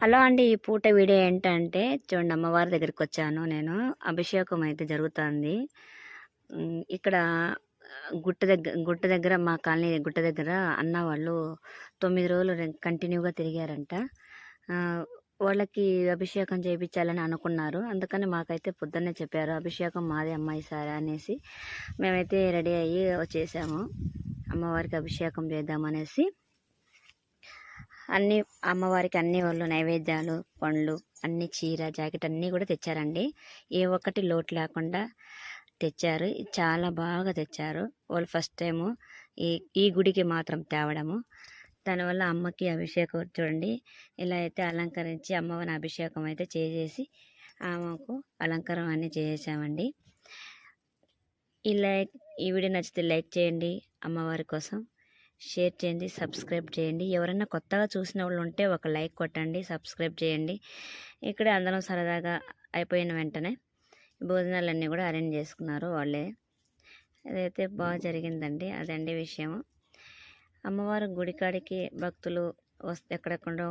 Hello అండి. ఈ పూట వీడియో ఏంటంటే చూడండి, అమ్మవారి దగ్గరికొచ్చాను నేను. అభిషేకం అయితే జరుగుతుంది. ఇక్కడ గుట్ట దగ్గర మా కాలనీ గుట్ట దగ్గర అన్న వాళ్ళు 9 రోజులు కంటిన్యూగా తిరిగారంట. వాళ్ళకి అభిషేకం చేయించాలని అనుకున్నారు. అందుకని మాకైతే పొద్దున్నే చెప్పారు, అభిషేకం మాదే అమ్మాయి సార్ అనేసి. మేమైతే రెడీ అయ్యి వచ్చేసాము, అమ్మవారికి అభిషేకం చేద్దామనేసి. అన్నీ అమ్మవారికి అన్ని వాళ్ళు నైవేద్యాలు, పండ్లు, అన్ని చీర, జాకెట్ అన్నీ కూడా తెచ్చారండి. ఏ ఒక్కటి లోటు లేకుండా తెచ్చారు. చాలా బాగా తెచ్చారు వాళ్ళు. ఫస్ట్ టైము ఈ గుడికి మాత్రం తేవడము. దానివల్ల అమ్మకి అభిషేకం చూడండి ఇలా అయితే అలంకరించి అమ్మవారి అభిషేకం అయితే చేసేసి ఆమెకు అలంకారం అన్నీ చేసేసామండి. ఈ వీడియో నచ్చితే లైక్ చేయండి, అమ్మవారి కోసం షేర్ చేయండి, సబ్స్క్రైబ్ చేయండి. ఎవరైనా కొత్తగా చూసిన వాళ్ళు ఉంటే ఒక లైక్ కొట్టండి, సబ్స్క్రైబ్ చేయండి. ఇక్కడే అందరం సరదాగా అయిపోయిన వెంటనే భోజనాలన్నీ కూడా అరేంజ్ చేసుకున్నారు వాళ్ళే. అదైతే బాగా జరిగిందండి. అదండి విషయం. అమ్మవారి గుడికాడికి భక్తులు ఎక్కడెక్కడో